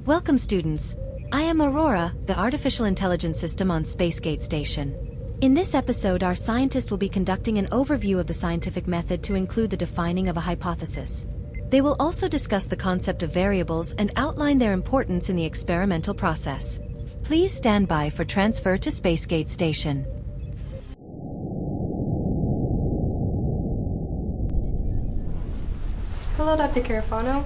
Welcome students. I am Aurora, the artificial intelligence system on Spacegate Station. In this episode, our scientists will be conducting an overview of the scientific method to include the defining of a hypothesis. They will also discuss the concept of variables and outline their importance in the experimental process. Please stand by for transfer to Spacegate Station. Hello, Dr. Carafano.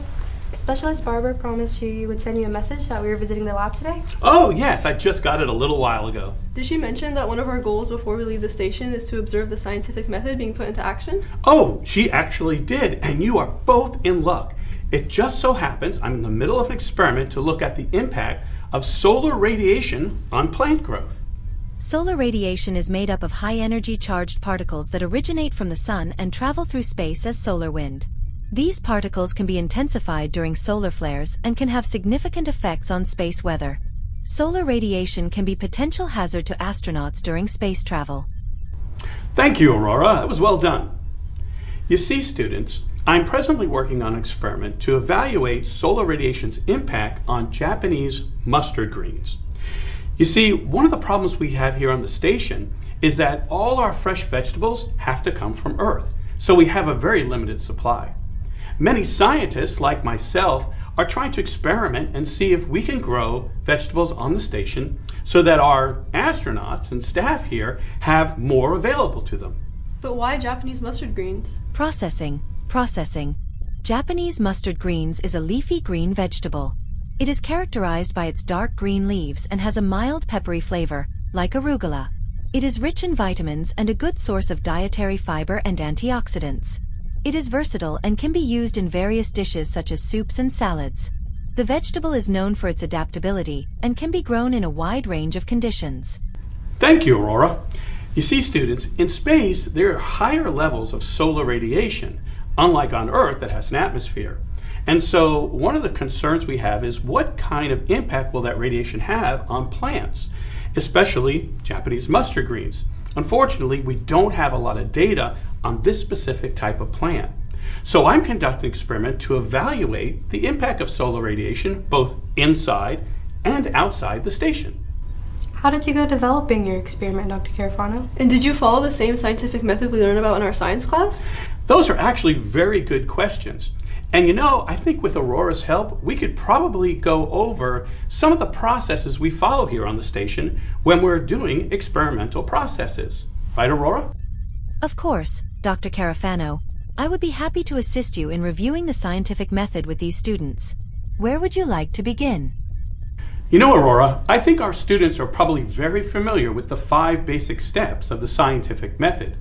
Specialist Barbara promised she would send you a message that we were visiting the lab today. Oh, yes, I just got it a little while ago. Did she mention that one of our goals before we leave the station is to observe the scientific method being put into action? Oh, she actually did, and you are both in luck. It just so happens I'm in the middle of an experiment to look at the impact of solar radiation on plant growth. Solar radiation is made up of high-energy charged particles that originate from the sun and travel through space as solar wind. These particles can be intensified during solar flares and can have significant effects on space weather. Solar radiation can be a potential hazard to astronauts during space travel. Thank you, Aurora. That was well done. You see, students, I'm presently working on an experiment to evaluate solar radiation's impact on Japanese mustard greens. You see, one of the problems we have here on the station is that all our fresh vegetables have to come from Earth, so we have a very limited supply. Many scientists, like myself, are trying to experiment and see if we can grow vegetables on the station so that our astronauts and staff here have more available to them. But why Japanese mustard greens? Processing. Japanese mustard greens is a leafy green vegetable. It is characterized by its dark green leaves and has a mild peppery flavor, like arugula. It is rich in vitamins and a good source of dietary fiber and antioxidants. It is versatile and can be used in various dishes such as soups and salads. The vegetable is known for its adaptability and can be grown in a wide range of conditions. Thank you, Aurora. You see, students, in space there are higher levels of solar radiation, unlike on Earth that has an atmosphere. And so one of the concerns we have is what kind of impact will that radiation have on plants, especially Japanese mustard greens. Unfortunately, we don't have a lot of data on this specific type of plant. So I'm conducting an experiment to evaluate the impact of solar radiation both inside and outside the station. How did you go developing your experiment, Dr. Carafano? And did you follow the same scientific method we learned about in our science class? Those are actually very good questions. And you know, I think with Aurora's help, we could probably go over some of the processes we follow here on the station when we're doing experimental processes. Right, Aurora? Of course, Dr. Carafano. I would be happy to assist you in reviewing the scientific method with these students. Where would you like to begin? You know, Aurora, I think our students are probably very familiar with the 5 basic steps of the scientific method.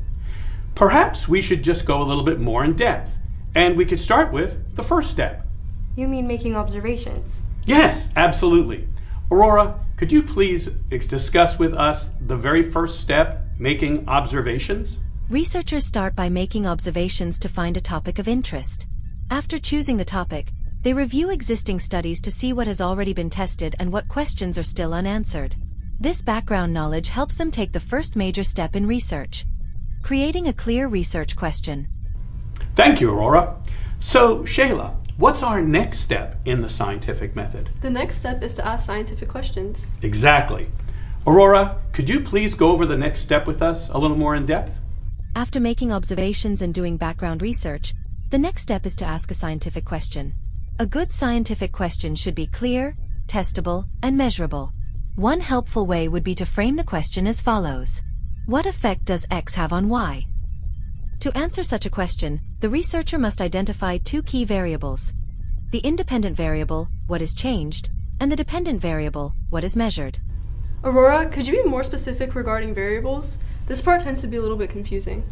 Perhaps we should just go a little bit more in depth. And we could start with the first step. You mean making observations? Yes, absolutely. Aurora, could you please discuss with us the very first step, making observations? Researchers start by making observations to find a topic of interest. After choosing the topic, they review existing studies to see what has already been tested and what questions are still unanswered. This background knowledge helps them take the first major step in research: creating a clear research question. Thank you, Aurora. So, Shayla, what's our next step in the scientific method? The next step is to ask scientific questions. Exactly. Aurora, could you please go over the next step with us a little more in depth? After making observations and doing background research, the next step is to ask a scientific question. A good scientific question should be clear, testable, and measurable. One helpful way would be to frame the question as follows: what effect does X have on Y? To answer such a question, the researcher must identify 2 key variables: the independent variable, what is changed, and the dependent variable, what is measured. Aurora, could you be more specific regarding variables? This part tends to be a little bit confusing.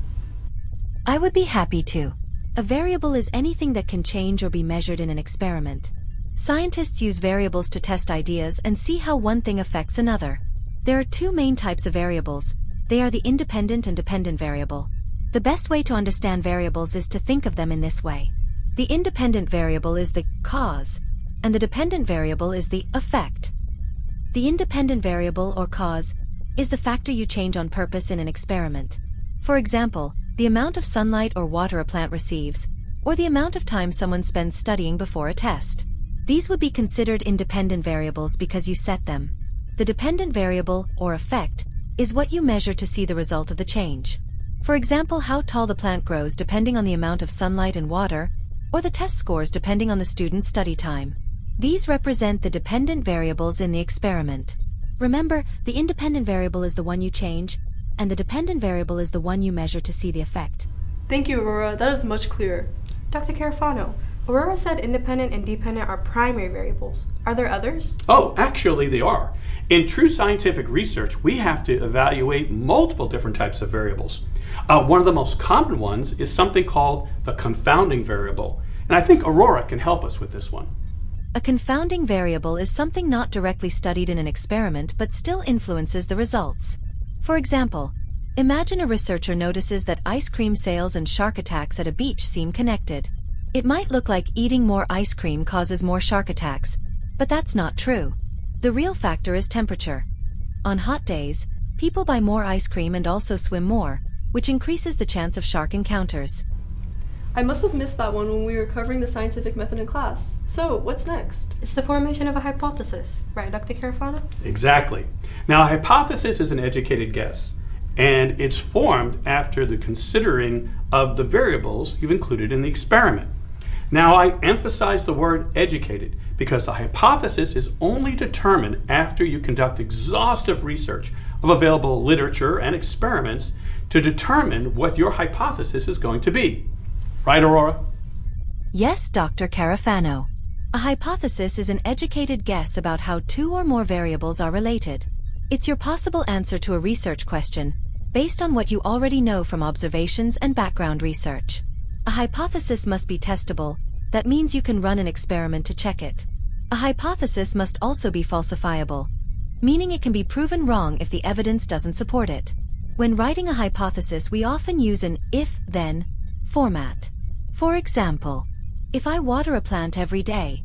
I would be happy to. A variable is anything that can change or be measured in an experiment. Scientists use variables to test ideas and see how one thing affects another. There are 2 main types of variables. They are the independent and dependent variable. The best way to understand variables is to think of them in this way. The independent variable is the cause, and the dependent variable is the effect. The independent variable or cause is the factor you change on purpose in an experiment. For example, the amount of sunlight or water a plant receives, or the amount of time someone spends studying before a test. These would be considered independent variables because you set them. The dependent variable, or effect, is what you measure to see the result of the change. For example, how tall the plant grows depending on the amount of sunlight and water, or the test scores depending on the student's study time. These represent the dependent variables in the experiment. Remember, the independent variable is the one you change, and the dependent variable is the one you measure to see the effect. Thank you, Aurora. That is much clearer. Dr. Carafano, Aurora said independent and dependent are primary variables. Are there others? Oh, actually they are. In true scientific research, we have to evaluate multiple different types of variables. One of the most common ones is something called the confounding variable, and I think Aurora can help us with this one. A confounding variable is something not directly studied in an experiment but still influences the results. For example, imagine a researcher notices that ice cream sales and shark attacks at a beach seem connected. It might look like eating more ice cream causes more shark attacks, but that's not true. The real factor is temperature. On hot days, people buy more ice cream and also swim more, which increases the chance of shark encounters. I must have missed that one when we were covering the scientific method in class. So, what's next? It's the formation of a hypothesis, right, Dr. Carafano? Exactly. Now, a hypothesis is an educated guess, and it's formed after the considering of the variables you've included in the experiment. Now, I emphasize the word educated because a hypothesis is only determined after you conduct exhaustive research of available literature and experiments to determine what your hypothesis is going to be. Right, Aurora? Yes, Dr. Carafano. A hypothesis is an educated guess about how two or more variables are related. It's your possible answer to a research question based on what you already know from observations and background research. A hypothesis must be testable. That means you can run an experiment to check it. A hypothesis must also be falsifiable, meaning it can be proven wrong if the evidence doesn't support it. When writing a hypothesis, we often use an if-then format. For example, if I water a plant every day,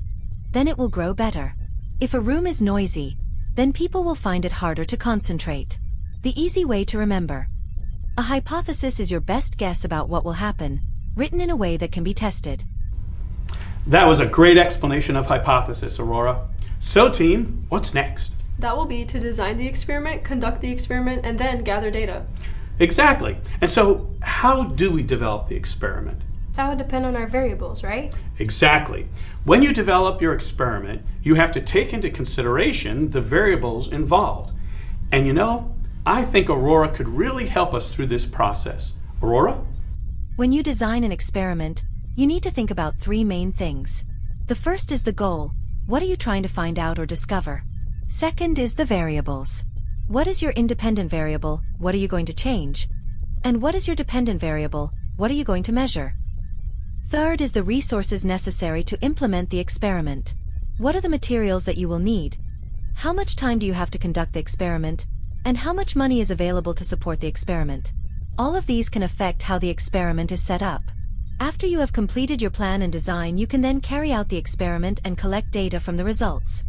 then it will grow better. If a room is noisy, then people will find it harder to concentrate. The easy way to remember. A hypothesis is your best guess about what will happen, written in a way that can be tested. That was a great explanation of hypothesis, Aurora. So, team, what's next? That will be to design the experiment, conduct the experiment, and then gather data. Exactly. And so, how do we develop the experiment? That would depend on our variables, right? Exactly. When you develop your experiment, you have to take into consideration the variables involved. And you know, I think Aurora could really help us through this process. Aurora? When you design an experiment, you need to think about three main things. The first is the goal. What are you trying to find out or discover? Second is the variables. What is your independent variable? What are you going to change? And what is your dependent variable? What are you going to measure? Third is the resources necessary to implement the experiment. What are the materials that you will need? How much time do you have to conduct the experiment? And how much money is available to support the experiment? All of these can affect how the experiment is set up. After you have completed your plan and design, you can then carry out the experiment and collect data from the results.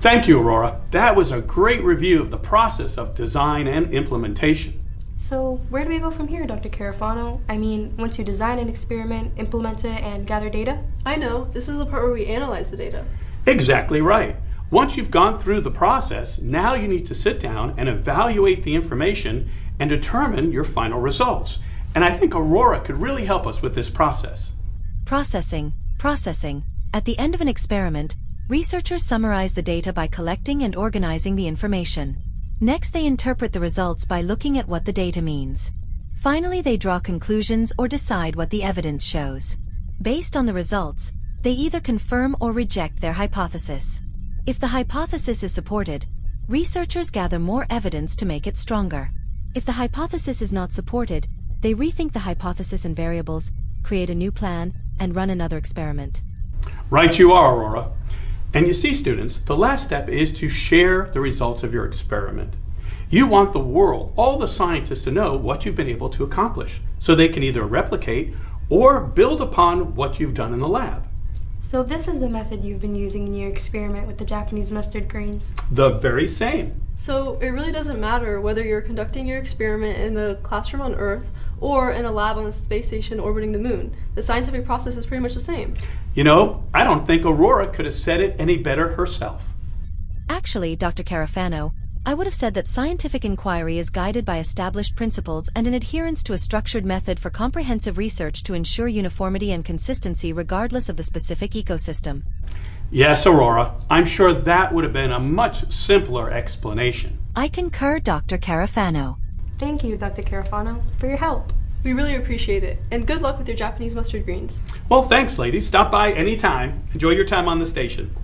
Thank you, Aurora. That was a great review of the process of design and implementation. So where do we go from here, Dr. Carafano? I mean, once you design an experiment, implement it, and gather data? I know, this is the part where we analyze the data. Exactly right. Once you've gone through the process, now you need to sit down and evaluate the information and determine your final results. And I think Aurora could really help us with this process. Processing. At the end of an experiment, researchers summarize the data by collecting and organizing the information. Next, they interpret the results by looking at what the data means. Finally, they draw conclusions or decide what the evidence shows. Based on the results, they either confirm or reject their hypothesis. If the hypothesis is supported, researchers gather more evidence to make it stronger. If the hypothesis is not supported, they rethink the hypothesis and variables, create a new plan, and run another experiment. Right you are, Aurora. And you see, students, the last step is to share the results of your experiment. You want the world, all the scientists, to know what you've been able to accomplish, so they can either replicate or build upon what you've done in the lab. So this is the method you've been using in your experiment with the Japanese mustard grains? The very same. So it really doesn't matter whether you're conducting your experiment in the classroom on Earth or in a lab on the space station orbiting the moon. The scientific process is pretty much the same. You know, I don't think Aurora could have said it any better herself. Actually, Dr. Carafano, I would have said that scientific inquiry is guided by established principles and an adherence to a structured method for comprehensive research to ensure uniformity and consistency regardless of the specific ecosystem. Yes, Aurora, I'm sure that would have been a much simpler explanation. I concur, Dr. Carafano. Thank you, Dr. Carafano, for your help. We really appreciate it, and good luck with your Japanese mustard greens. Well, thanks, ladies. Stop by anytime. Enjoy your time on the station.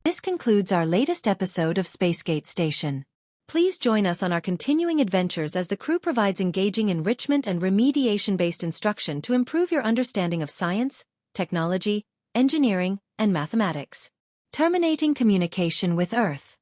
This concludes our latest episode of Spacegate Station. Please join us on our continuing adventures as the crew provides engaging enrichment and remediation-based instruction to improve your understanding of science, technology, engineering, and mathematics. Terminating communication with Earth.